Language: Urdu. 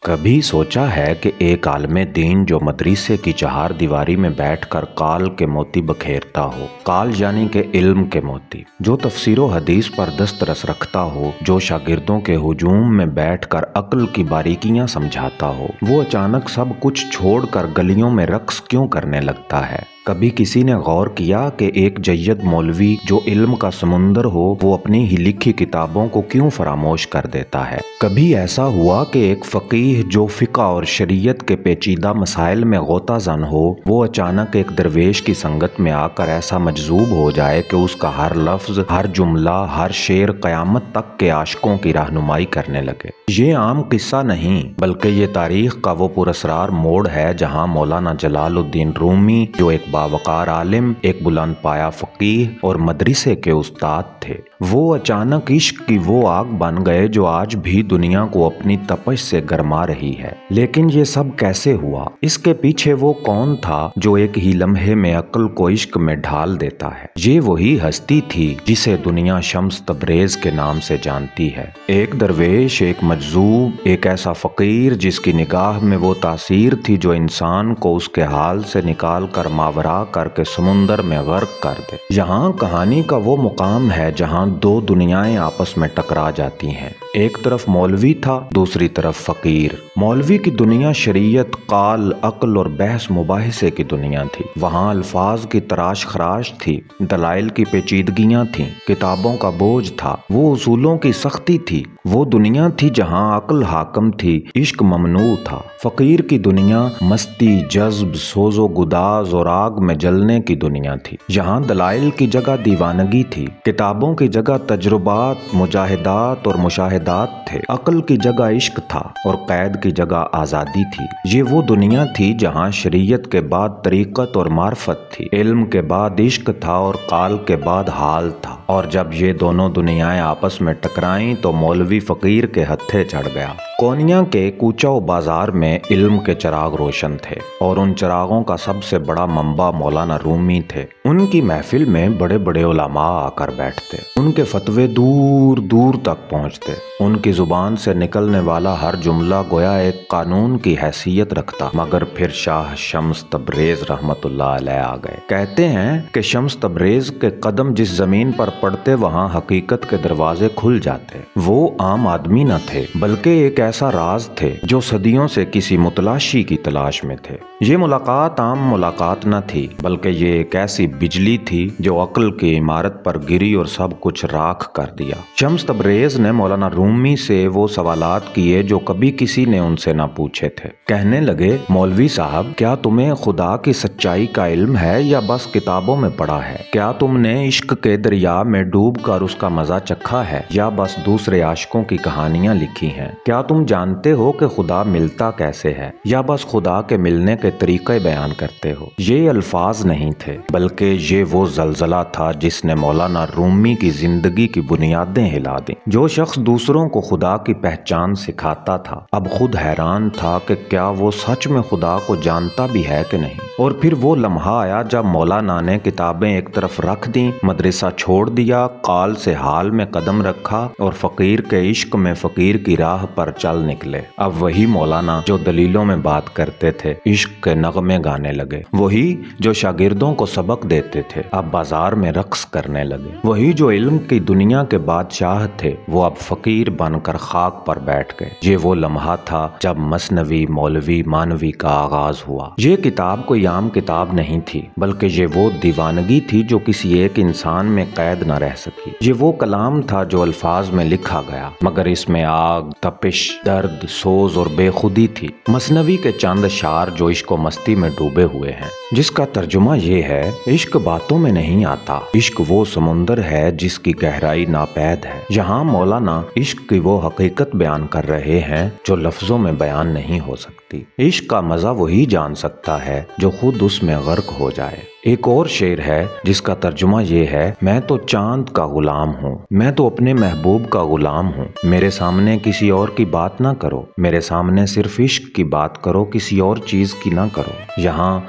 کبھی سوچا ہے کہ ایک عالم دین جو مدرسے کی چہار دیواری میں بیٹھ کر قال کے موتی بکھیرتا ہو، قال یعنی کہ علم کے موتی، جو تفسیر و حدیث پر دسترس رکھتا ہو، جو شاگردوں کے ہجوم میں بیٹھ کر عقل کی باریکیاں سمجھاتا ہو، وہ اچانک سب کچھ چھوڑ کر گلیوں میں رقص کیوں کرنے لگتا ہے؟ کبھی کسی نے غور کیا کہ ایک جید مولوی جو علم کا سمندر ہو، وہ اپنی ہی لکھی کتابوں کو کیوں فراموش کر دیتا ہے؟ کبھی ایسا ہوا کہ ایک فقیہ جو فقہ اور شریعت کے پیچیدہ مسائل میں غوطہ زن ہو، وہ اچانک ایک درویش کی سنگت میں آ کر ایسا مجذوب ہو جائے کہ اس کا ہر لفظ، ہر جملہ، ہر شعر قیامت تک کے عاشقوں کی رہنمائی کرنے لگے۔ یہ عام قصہ نہیں، بلکہ یہ تاریخ کا وہ پراسرار موڑ ہے جہاں مولانا جلال الدین رومی، جو ایک باوقار عالم، ایک بلند پایا فقیہ اور مدرسے کے استاد تھے، وہ اچانک عشق کی وہ آگ بن گئے جو آج بھی دنیا کو اپنی تپش سے گرما رہی ہے۔ لیکن یہ سب کیسے ہوا؟ اس کے پیچھے وہ کون تھا جو ایک ہی لمحے میں عقل کو عشق میں ڈھال دیتا ہے؟ یہ وہی ہستی تھی جسے دنیا شمس تبریز کے نام سے جانتی ہے۔ ایک درویش، ایک مجذوب، ایک ایسا فقیر جس کی نگاہ میں وہ تاثیر تھی جو انسان کو اس کے حال سے نکال کر ماورا کر کے سمندر میں غرق کر دے۔ یہاں کہانی کا وہ مقام ہے جہاں دو دنیائیں آپس میں ٹکرا جاتی ہیں۔ ایک طرف مولوی تھا، دوسری طرف فقیر۔ مولوی کی دنیا شریعت، قال، عقل اور بحث مباحثے کی دنیا تھی۔ وہاں الفاظ کی تراش خراش تھی، دلائل کی پیچیدگیاں تھیں، کتابوں کا بوجھ تھا، وہ اصولوں کی سختی تھی۔ وہ دنیا تھی جہاں عقل حاکم تھی، عشق ممنوع تھا۔ فقیر کی دنیا مستی، جذب، سوز و گداز اور آگ میں جلنے کی دنیا تھی۔ یہاں دلائل کی جگہ دیوانگی تھی، کتابوں کی جگہ تجربات، مجاہدات اور مشاہدات تھے، عقل کی جگہ عشق تھا اور قید کی جگہ آزادی تھی۔ یہ وہ دنیا تھی جہاں شریعت کے بعد طریقت اور معرفت تھی، علم کے بعد عشق تھا اور قال کے بعد حال تھا۔ اور جب یہ دونوں دنیائیں آپس میں ٹکرائیں تو مولوی فقیر کے ہتھے چڑھ گیا۔ کونیا کے کوچہ و بازار میں علم کے چراغ روشن تھے اور ان چراغوں کا سب سے بڑا منبع مولانا رومی تھے۔ ان کی محفل میں بڑے بڑے علماء آ کر بیٹھتے، ان کے فتوے دور دور تک پہنچتے، ان کی زبان سے نکلنے والا ہر جملہ گویا ایک قانون کی حیثیت رکھتا۔ مگر پھر شاہ شمس تبریز رحمت اللہ علیہ آ گئے۔ کہتے ہیں کہ شمس تبریز کے قدم جس زمین پر پڑتے وہاں حقیقت کے دروازے کھل جاتے۔ وہ عام آدمی نہ تھے، بلکہ ایک ایسا راز تھے جو صدیوں سے کسی متلاشی کی تلاش میں تھے۔ یہ ملاقات عام ملاقات نہ تھی، بلکہ یہ ایک ایسی بجلی تھی جو عقل کی عمارت پر گری اور سب کچھ راکھ کر دیا۔ شمس تبریز نے مولانا رومی سے وہ سوالات کیے جو کبھی کسی نے ان سے نہ پوچھے تھے۔ کہنے لگے، مولوی صاحب، کیا تمہیں خدا کی سچائی کا علم ہے یا بس کتابوں میں پڑھا ہے؟ کیا تم نے عشق کے دریا میں ڈوب کر اس کا مزہ چکھا ہے یا بس دوسرے عاشقوں کی کہانیاں لکھی ہیں؟ کیا تم جانتے ہو کہ خدا ملتا کیسے ہے یا بس خدا کے ملنے کے طریقے بیان کرتے ہو؟ یہ الفاظ نہیں تھے، بلکہ یہ وہ زلزلہ تھا جس نے مولانا رومی کی زندگی کی بنیادیں ہلا دیں۔ جو شخص دوسروں کو خدا کی پہچان سکھاتا تھا، اب خود حیران تھا کہ کیا وہ سچ میں خدا کو جانتا بھی ہے کہ نہیں۔ اور پھر وہ لمحہ آیا جب مولانا نے کتابیں ایک طرف رکھ دیں، مدرسہ چھوڑ دیا، قال سے حال میں قدم رکھا اور فقیر کے عشق میں فقیر کی راہ پر چل نکلے۔ اب وہی مولانا جو دلیلوں میں بات کرتے تھے، عشق کے نغمے گانے لگے۔ وہی جو شاگردوں کو سبق دیتے تھے، اب بازار میں رقص کرنے لگے۔ وہی جو علم کی دنیا کے بادشاہ تھے، وہ اب فقیر بن کر خاک پر بیٹھ گئے۔ یہ وہ لمحہ تھا جب مثنوی مولوی مانوی کا آغاز ہوا۔ یہ کتاب کوئی عام کتاب نہیں تھی، بلکہ یہ وہ دیوانگی تھی جو کسی ایک انسان میں قید نہ رہ سکی۔ یہ وہ کلام تھا جو الفاظ میں لکھا گیا، مگر اس میں آگ، تپش، درد، سوز اور بے خودی تھی۔ مثنوی کے چند اشعار جو عشق و مستی میں ڈوبے ہوئے ہیں، جس کا ترجمہ یہ ہے، عشق باتوں میں نہیں آتا، عشق وہ سمندر ہے جس کی گہرائی ناپید ہے۔ یہاں مولانا عشق کی وہ حقیقت بیان کر رہے ہیں جو لفظوں میں بیان نہیں ہو سکتی۔ عشق کا مزہ وہی جان سکتا ہے جو خود اس میں غرق ہو جائے۔ ایک اور شعر ہے جس کا ترجمہ یہ ہے، میں تو چاند کا غلام ہوں، میں تو اپنے محبوب کا غلام ہوں، میرے سامنے کسی اور کی بات نہ کرو، میرے سامنے صرف عشق کی بات کرو، کسی اور چیز کی نہ کرو۔ یہاں